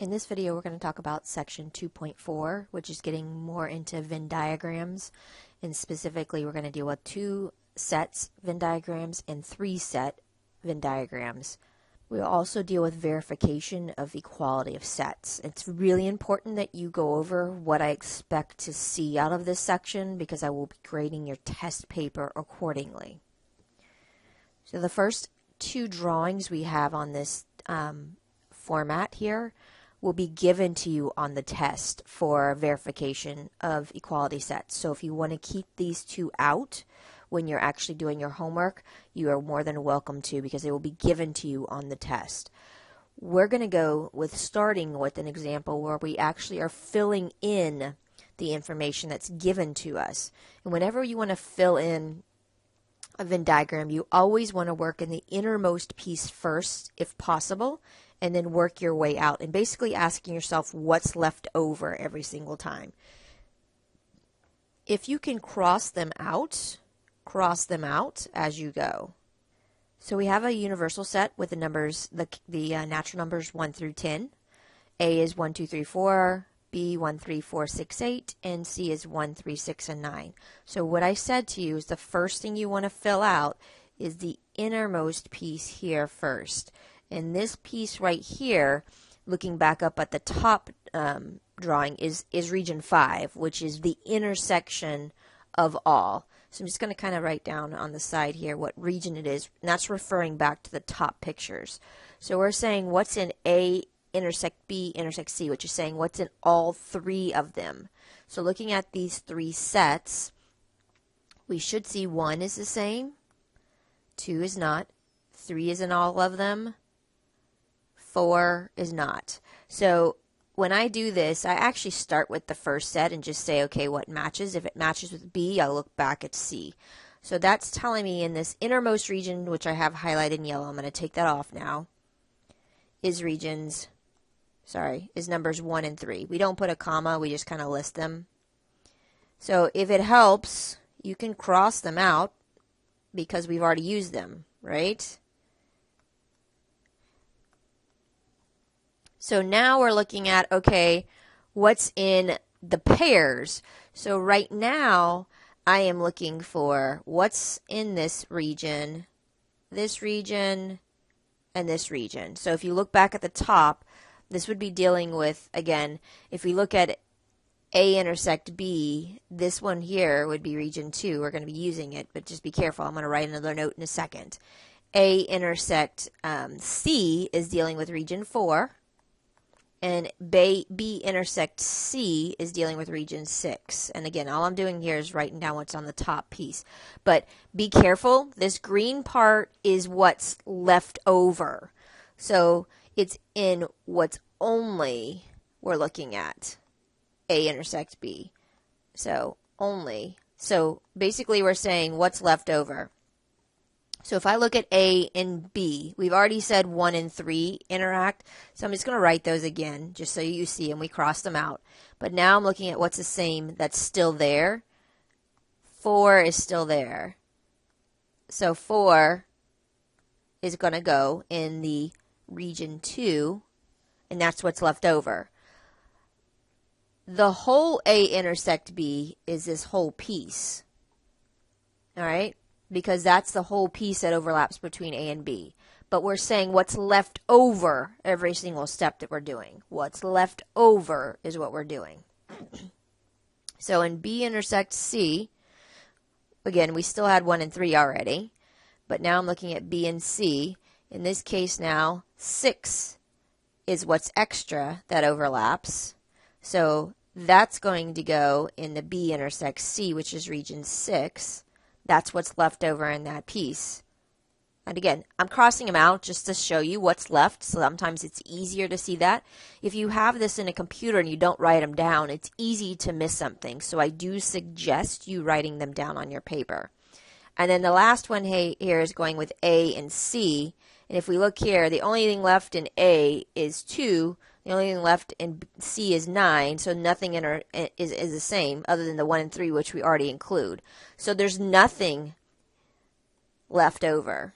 In this video, we're going to talk about section 2.4, which is getting more into Venn diagrams, and specifically we're going to deal with 2 sets Venn diagrams and 3 set Venn diagrams. We'll also deal with verification of equality of sets. It's really important that you go over what I expect to see out of this section because I will be grading your test paper accordingly. So the first 2 drawings we have on this format here will be given to you on the test for verification of equality sets. So if you want to keep these 2 out when you're actually doing your homework, you are more than welcome to, because they will be given to you on the test. We're going to go with starting with an example where we actually are filling in the information that's given to us. And whenever you want to fill in a Venn diagram, you always want to work in the innermost piece first, if possible, and then work your way out, and basically asking yourself what's left over every single time. If you can cross them out as you go. So we have a universal set with the numbers, the natural numbers 1 through 10. A is 1, 2, 3, 4, B 1, 3, 4, 6, 8, and C is 1, 3, 6, and 9. So what I said to you is the first thing you want to fill out is the innermost piece here first. And this piece right here, looking back up at the top drawing, is region 5, which is the intersection of all. So I'm just going to kind of write down on the side here what region it is, and that's referring back to the top pictures. So we're saying what's in A intersect B intersect C, which is saying what's in all 3 of them. So looking at these 3 sets, we should see 1 is the same, 2 is not, 3 is in all of them, 4 is not. So when I do this, I actually start with the first set and just say, okay, what matches? If it matches with B, I'll look back at C. So that's telling me in this innermost region, which I have highlighted in yellow, I'm going to take that off now, is numbers 1 and 3. We don't put a comma, we just kind of list them. So if it helps, you can cross them out because we've already used them, right? So now we're looking at, okay, what's in the pairs? So right now, I am looking for what's in this region, and this region. So if you look back at the top, this would be dealing with, again, if we look at A intersect B, this one here would be region 2. We're going to be using it, but just be careful. I'm going to write another note in a second. A intersect C is dealing with region 4. And B intersect C is dealing with region 6. And again, all I'm doing here is writing down what's on the top piece. But be careful. This green part is what's left over. So it's in what's only we're looking at. A intersect B. So only. So basically we're saying what's left over. So if I look at A and B, we've already said 1 and 3 interact. So I'm just going to write those again, just so you see, and we cross them out. But now I'm looking at what's the same that's still there. 4 is still there. So 4 is going to go in the region 2, and that's what's left over. The whole A intersect B is this whole piece. All right? Because that's the whole piece that overlaps between A and B. But we're saying what's left over every single step that we're doing. What's left over is what we're doing. So in B intersects C, again, we still had 1 and 3 already, but now I'm looking at B and C. In this case now, 6 is what's extra that overlaps. So that's going to go in the B intersects C, which is region 6. That's what's left over in that piece. And again, I'm crossing them out just to show you what's left. So sometimes it's easier to see that. If you have this in a computer and you don't write them down, it's easy to miss something. So I do suggest you writing them down on your paper. And then the last one here is going with A and C. And if we look here, the only thing left in A is 2. The only thing left in C is 9, so nothing in is the same other than the 1 and 3, which we already include. So there's nothing left over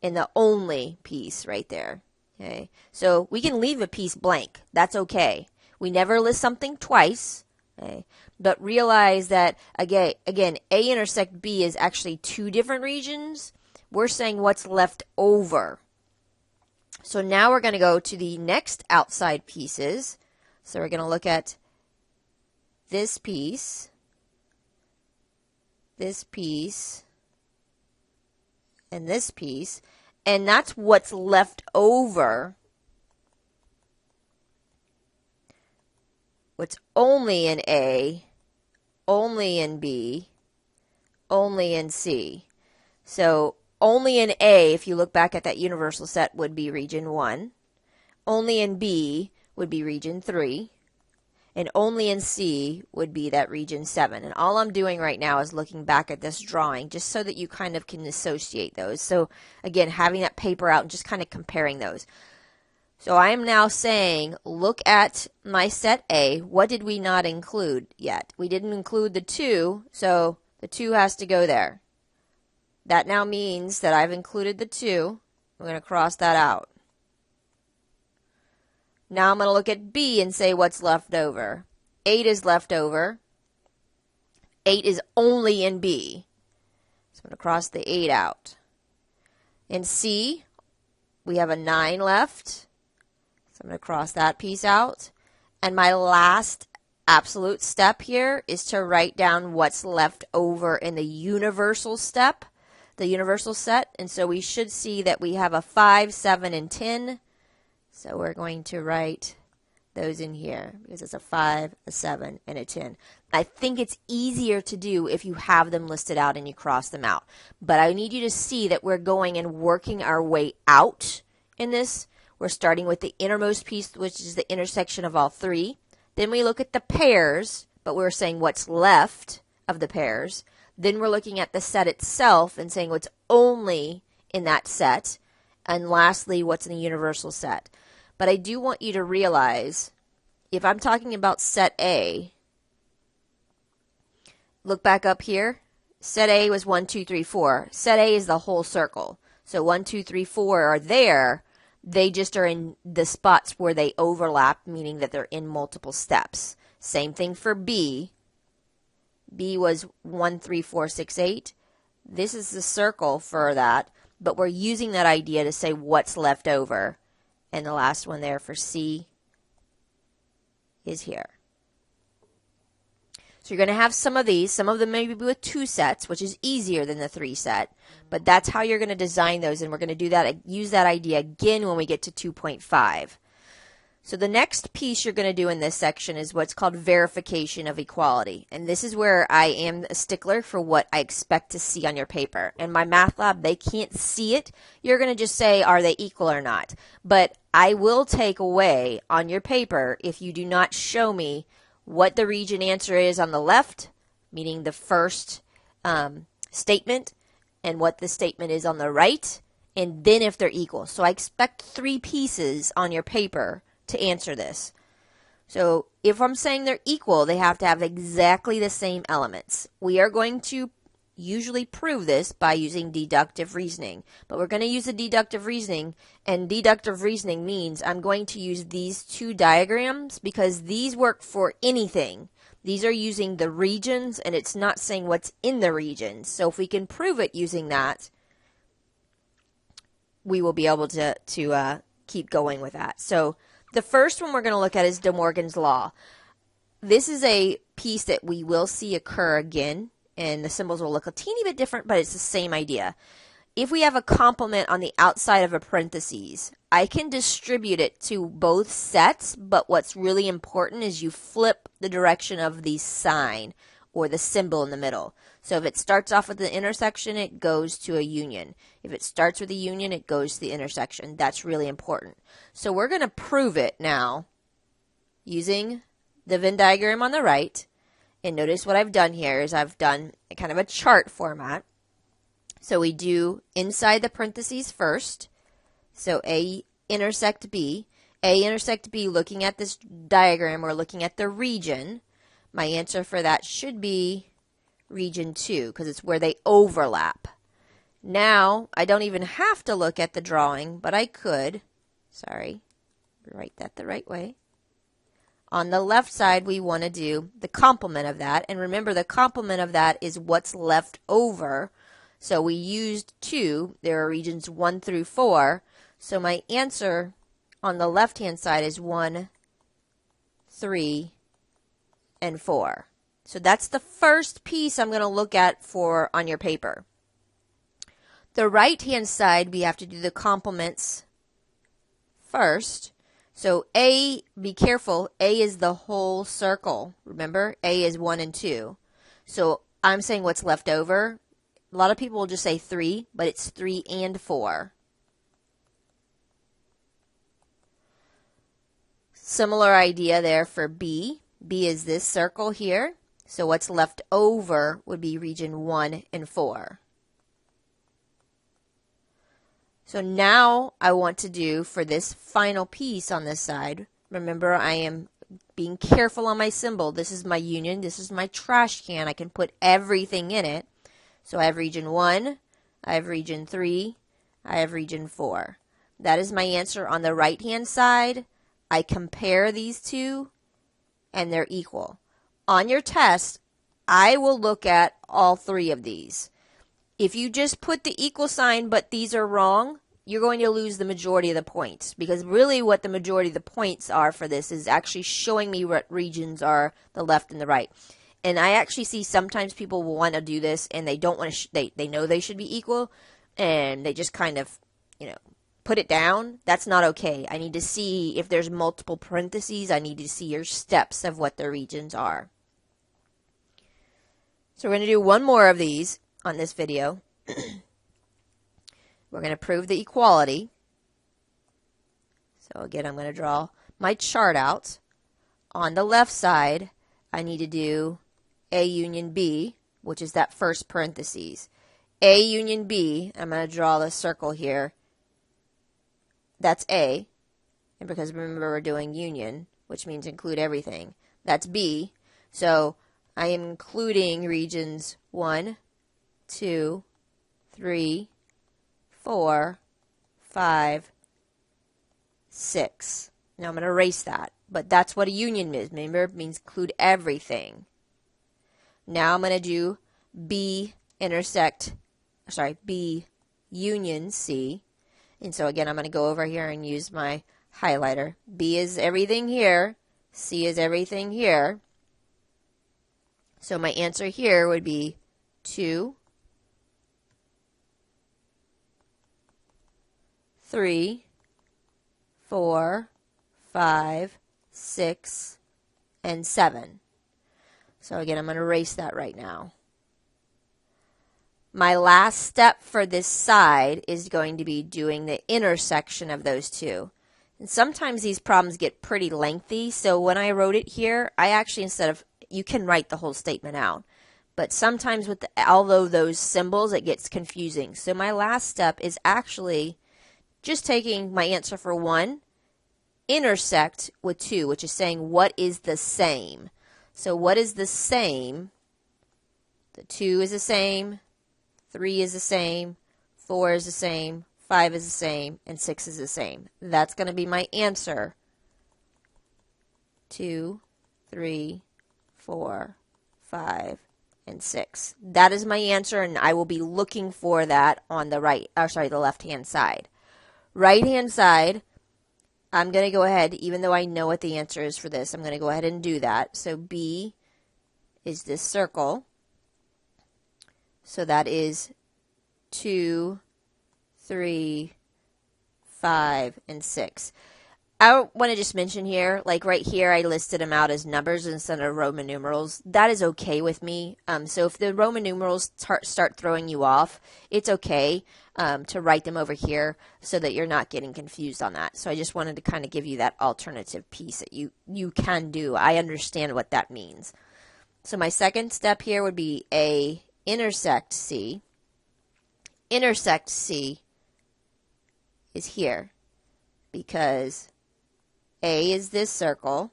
in the only piece right there. Okay, so we can leave a piece blank. That's okay. We never list something twice. Okay, but realize that again, A intersect B is actually two different regions. We're saying what's left over. So now we're going to go to the next outside pieces. So we're going to look at this piece, and this piece, and that's what's left over. What's only in A, only in B, only in C. So only in A, if you look back at that universal set, would be region 1. Only in B would be region 3. And only in C would be that region 7. And all I'm doing right now is looking back at this drawing just so that you kind of can associate those. So again, having that paper out and just kind of comparing those. So I am now saying, look at my set A. What did we not include yet? We didn't include the 2, so the 2 has to go there. That now means that I've included the 2. I'm going to cross that out. Now I'm going to look at B and say what's left over. 8 is left over. 8 is only in B. So I'm going to cross the 8 out. In C, we have a 9 left. So I'm going to cross that piece out. And my last absolute step here is to write down what's left over in the universal step, the universal set. And so we should see that we have a 5, 7, and 10. So we're going to write those in here because it's a 5, a 7, and a 10. I think it's easier to do if you have them listed out and you cross them out. But I need you to see that we're going and working our way out in this. We're starting with the innermost piece, which is the intersection of all 3. Then we look at the pairs, but we're saying what's left of the pairs. Then we're looking at the set itself and saying what's only in that set. And lastly, what's in the universal set. But I do want you to realize, if I'm talking about set A, look back up here. Set A was 1, 2, 3, 4. Set A is the whole circle. So 1, 2, 3, 4 are there. They just are in the spots where they overlap, meaning that they're in multiple steps. Same thing for B. B was 1, 3, 4, 6, 8. This is the circle for that, but we're using that idea to say what's left over. And the last one there for C is here. So you're going to have some of these. Some of them maybe with 2 sets, which is easier than the 3 set. But that's how you're going to design those. And we're going to do that, use that idea again when we get to 2.5. So the next piece you're going to do in this section is what's called verification of equality. And this is where I am a stickler for what I expect to see on your paper. In my math lab, they can't see it. You're going to just say, are they equal or not? But I will take away on your paper if you do not show me what the region answer is on the left, meaning the first statement, and what the statement is on the right, and then if they're equal. So I expect 3 pieces on your paper to answer this. So if I'm saying they're equal, they have to have exactly the same elements. We are going to usually prove this by using deductive reasoning, but we're going to use the deductive reasoning, and deductive reasoning means I'm going to use these 2 diagrams because these work for anything. These are using the regions, and it's not saying what's in the regions. So if we can prove it using that, we will be able to keep going with that. So the first one we're going to look at is De Morgan's Law. This is a piece that we will see occur again, and the symbols will look a teeny bit different, but it's the same idea. If we have a complement on the outside of a parentheses, I can distribute it to both sets, but what's really important is you flip the direction of the sign or the symbol in the middle. So if it starts off with the intersection, it goes to a union. If it starts with a union, it goes to the intersection. That's really important. So we're going to prove it now using the Venn diagram on the right. And notice what I've done here is I've done a kind of a chart format. So we do inside the parentheses first. So A intersect B. A intersect B, looking at this diagram, we're looking at the region. My answer for that should be region 2 because it's where they overlap. Now, I don't even have to look at the drawing, but I could. Sorry, write that the right way. On the left side, we want to do the complement of that. And remember, the complement of that is what's left over. So we used 2. There are regions 1 through 4. So my answer on the left-hand side is 1, 3, and 4. So that's the first piece I'm going to look at for on your paper. The right-hand side, we have to do the complements first. So A, be careful, A is the whole circle. Remember, A is 1 and 2. So I'm saying what's left over. A lot of people will just say 3, but it's 3 and 4. Similar idea there for B. B is this circle here. So what's left over would be region 1 and 4. So now I want to do for this final piece on this side, remember I am being careful on my symbol. This is my union. This is my trash can. I can put everything in it. So I have region 1, I have region 3, I have region 4. That is my answer on the right-hand side. I compare these two, and they're equal. On your test, I will look at all 3 of these. If you just put the equal sign, but these are wrong, you're going to lose the majority of the points. Because really what the majority of the points are for this is actually showing me what regions are the left and the right. And I actually see sometimes people will want to do this and they don't want to, they know they should be equal and they just kind of, put it down. That's not okay. I need to see if there's multiple parentheses. I need to see your steps of what the regions are. So we're going to do one more of these on this video. We're going to prove the equality. So again, I'm going to draw my chart out. On the left side, I need to do A union B, which is that first parentheses. A union B, I'm going to draw the circle here. That's A. And because remember we're doing union, which means include everything. That's B. So I am including regions 1, 2, 3, 4, 5, 6. Now I'm going to erase that. But that's what a union is. Remember, it means include everything. Now I'm going to do B union C. And so again, I'm going to go over here and use my highlighter. B is everything here. C is everything here. So my answer here would be 2, 3, 4, 5, 6, and 7. So again, I'm going to erase that right now. My last step for this side is going to be doing the intersection of those two. And sometimes these problems get pretty lengthy, so when I wrote it here, I actually, you can write the whole statement out. But sometimes with although those symbols, it gets confusing. So my last step is actually just taking my answer for 1, intersect with 2, which is saying what is the same. So what is the same? The 2 is the same, 3 is the same, 4 is the same, 5 is the same, and 6 is the same. That's going to be my answer. 2, 3, 4, 5, and 6. That is my answer, and I will be looking for that on the the left-hand side. Right-hand side, I'm going to go ahead, even though I know what the answer is for this, I'm going to go ahead and do that. So B is this circle. So that is 2, 3, 5, and 6. I want to just mention here, like right here, I listed them out as numbers instead of Roman numerals. That is okay with me. So if the Roman numerals start throwing you off, it's okay to write them over here so that you're not getting confused on that. So I just wanted to kind of give you that alternative piece that you can do. I understand what that means. So my second step here would be A intersect C. Intersect C is here because A is this circle,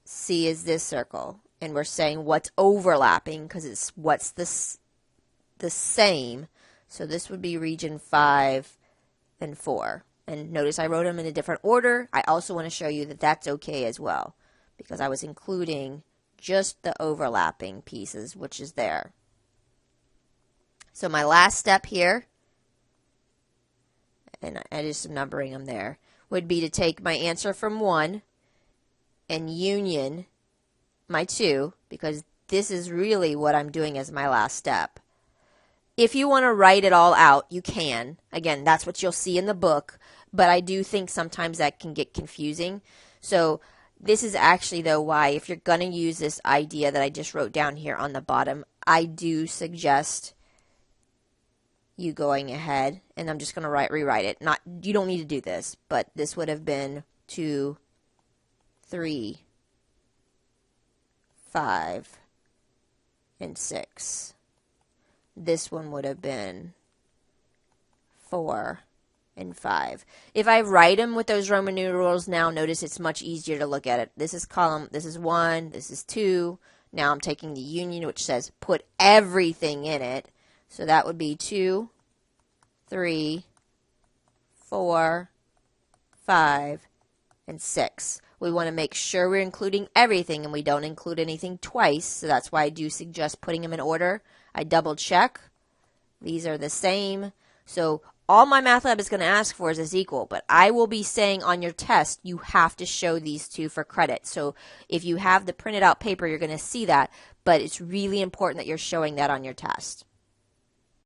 C is this circle, and we're saying what's overlapping because it's what's the same. So this would be region 5 and 4. And notice I wrote them in a different order. I also want to show you that that's okay as well, because I was including just the overlapping pieces, which is there. So my last step here, and I just am numbering them there, would be to take my answer from 1 and union my 2, because this is really what I'm doing as my last step. If you want to write it all out, you can. Again, that's what you'll see in the book, but I do think sometimes that can get confusing. So this is actually, though, why if you're going to use this idea that I just wrote down here on the bottom, I do suggest you going ahead, and I'm just going to rewrite it. You don't need to do this, but this would have been 2, 3, 5, and 6. This one would have been 4 and 5. If I write them with those Roman numerals now, notice it's much easier to look at it. This is column, this is 1, this is 2. Now I'm taking the union, which says put everything in it. So that would be 2, 3, 4, 5, and 6. We want to make sure we're including everything and we don't include anything twice. So that's why I do suggest putting them in order. I double check. These are the same. So all MyMathLab is going to ask for is equal, but I will be saying on your test you have to show these two for credit. So if you have the printed out paper, you're going to see that, but it's really important that you're showing that on your test.